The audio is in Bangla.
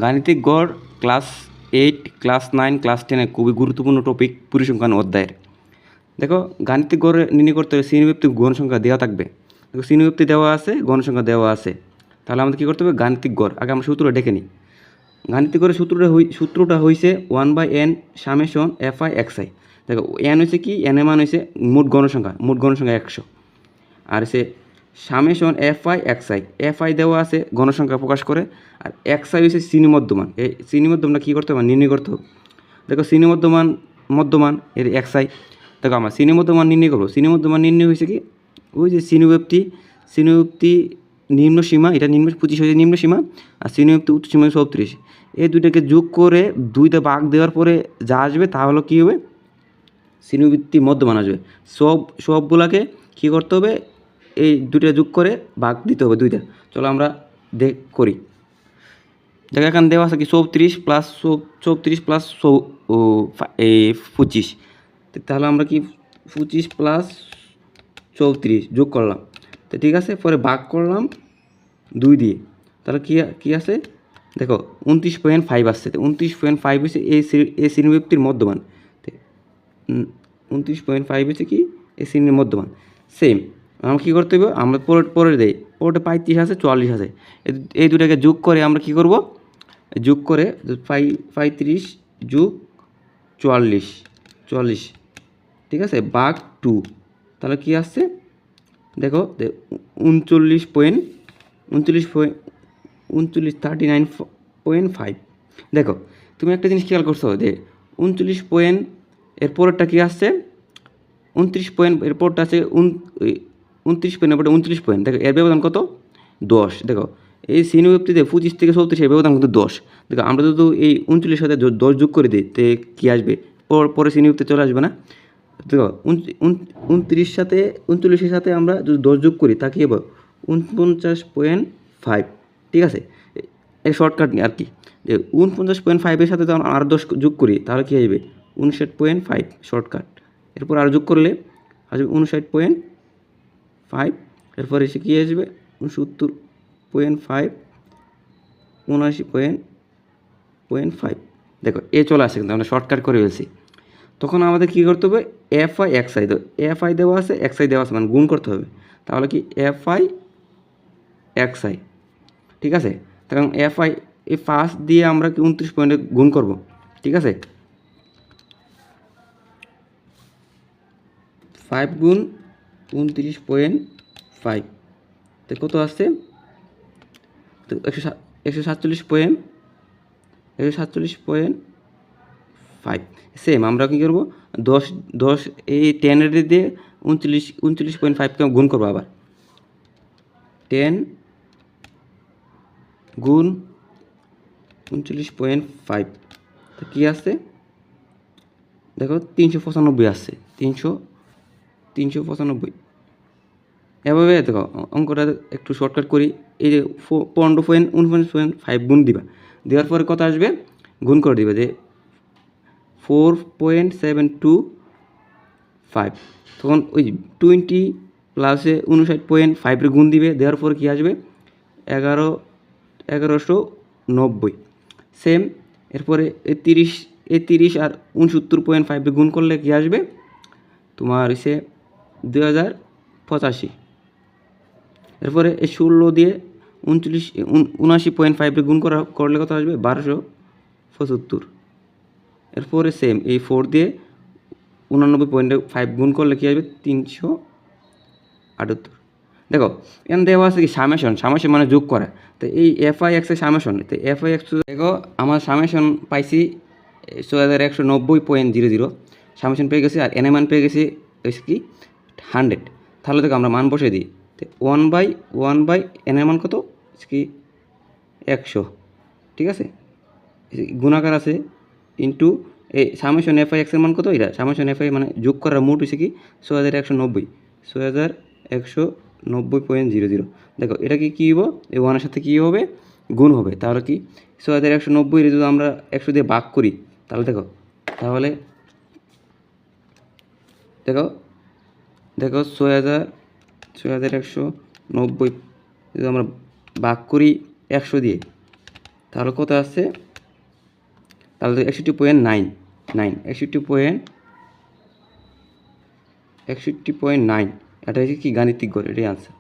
গাণিতিক গড় ক্লাস 8, ক্লাস 9, ক্লাস 10 এর খুবই গুরুত্বপূর্ণ টপিক পরিসংখ্যান অধ্যায়ের। দেখো গাণিতিক গড় নির্ণয় করতে হলে শ্রেণীব্যাপ্তি গণসংখ্যা দেওয়া থাকবে। দেখো শ্রেণীব্যাপ্তি দেওয়া আছে, গণসংখ্যা দেওয়া আছে। তাহলে আমাদের কী করতে হবে? গাণিতিক গড় আগে আমরা সূত্রটা ডেকে নিই। গাণিতিক গড়ের সূত্রটা হয়েছে 1/n সামেশন fi xi। দেখো n হয়েছে কি? n এর মান হয়েছে মোট গণসংখ্যা 100, আর সে সামেশন fi xi। fi দেওয়া আছে গণসংখ্যা প্রকাশ করে, আর xi হয়েছে শ্রেণী মধ্যমান। এই শ্রেণী মধ্যমানটা কী করতে হবে? নির্ণয় করতে হবে। দেখো শ্রেণী মধ্যমান এর xi। দেখো আমরা শ্রেণী মধ্যমান নির্ণয় করবো। শ্রেণী মধ্যমান নির্ণয় হয়েছে কি? ওই যে শ্রেণীব্যাপ্তি নিম্ন সীমা, এটা 25 হয়েছে নিম্ন সীমা, আর শ্রেণীব্যাপ্তি উচ্চ সীমা 36। এই দুইটাকে যোগ করে 2তে ভাগ দেওয়ার পরে যা আসবে তা হলো কী হবে? শ্রেণীবৃত্তি মধ্যমান আসবে। সবগুলাকে কী করতে হবে? এই দুইটা যোগ করে ভাগ দিতে হবে 2টা। চলো আমরা করি। দেখো এখানে দেওয়া আছে কি 34 প্লাস 25। তাহলে আমরা কি 25 প্লাস 34 যোগ করলাম, তো ঠিক আছে। পরে ভাগ করলাম 2 দিয়ে। তাহলে কী আছে? দেখো 29.5 আসছে। তো 29.5 হচ্ছে এই শ্রেণীব্যাপ্তির মধ্যমান। 29.5 হচ্ছে কি? এই শ্রেণীর মধ্যমান। সেম আমরা কী করতে হবে? আমরা পরে দেই। পরে 35 আছে, 44 আছে। এই দুটাকে যোগ করে আমরা কী করব? যোগ করে 35 যোগ 44, ঠিক আছে, ভাগ 2। তাহলে কী আসছে? দেখো 39.5। দেখো তুমি একটা জিনিস খেয়াল করছো যে 39 পয়েন্ট এর পরেরটা কী আসছে? 29 পয়েন্ট এর পরটা আছে 29 পয়েন্ট, এরপরে 29 পয়েন্ট। দেখো এর ব্যবধান কত? 10। দেখো এই শ্রেণীব্যাপ্তিতে 25 থেকে 37 এর ব্যবধান কিন্তু 10। দেখো আমরা যদি এই 39 সাথে 10 যোগ করে দিই, তো কী আসবে? পরে শ্রেণীব্যাপ্তি চলে আসবে না? দেখো 29 সাথে 39-এর সাথে আমরা যদি 10 যোগ করি, তা কী হবে? 49.5, ঠিক আছে। এই শর্টকাট আর কি, যে 49.5-এর সাথে যখন আর 10 যোগ করি, তাহলে কী আসবে? 59.5 শর্টকাট। এরপর আর যোগ করলে আসবে 59.5। এরপর এসে কী আসবে? 69.5, 79.5। দেখো এ চলে আসে, কিন্তু আমরা শর্টকাট করে ফেলছি। তখন আমাদের কী করতে হবে? fi xi। তো fi দেওয়া আছে, xi দেওয়া আছে, মানে গুণ করতে হবে। তাহলে কি fi xi, ঠিক আছে। তখন fi এই ফার্স্ট দিয়ে আমরা কি 29 পয়েন্টে গুণ করব, ঠিক আছে। 5 গুণ 29.5, তো কত আসছে? তো 147.5। সেম আমরা কী করবো? 10 এই 10 দিয়ে 39.5কে গুণ করবো। আবার 10 গুণ 39.5, তো কী আসছে? দেখো 395 আসছে। 395। এভাবে দেখো অঙ্কটা একটু শর্টকাট করি। এই যে 15.5 গুণ দিবা, দেওয়ার পরে কত আসবে? গুণ করে দিবে যে 4.725। তখন ওই 20 প্লাসে 59.5 গুণ দিবে, দেওয়ার পরে কী আসবে? 1190। সেম এরপরে 30 আর 69.5 গুণ করলে কী আসবে? তোমার হচ্ছে 2085। এরপরে এই 16 দিয়ে 79.5 গুণ করলে কত আসবে? 1275। এরপরে সেম এই 4 দিয়ে 89.5 গুণ করলে কী আসবে? 378। দেখো এখানে দেওয়া আছে কি সামেশন মানে যোগ করা। তো এই fi x এর সামেশন, তো fi x দেখো আমার সামেশন পাইছি 6190.00 সামেশন পেয়ে গেছি, আর এন মান পেয়ে গেছি কি 100। তাহলে দেখো আমরা মান বসে দিই। তো 1/1 এন মান কত কি 100, ঠিক আছে। গুণাকার আছে ইন্টু এই সামেশন fi x এর মান কত? এটা সামেশন fi মানে যোগ করার মোট হয়েছে কি 6190। দেখো এটা কী হবো? এই 1-এর সাথে কী হবে? গুণ হবে। তাহলে কি 6190 যদি আমরা 100 দিয়ে ভাগ করি, তাহলে দেখো 6190 যদি আমরা ভাগ করি 100 দিয়ে, তাহলে কত আছে, তাহলে 61.9, 61.9, এটা হচ্ছে কি গাণিতিক গড়, এটাই আনসার।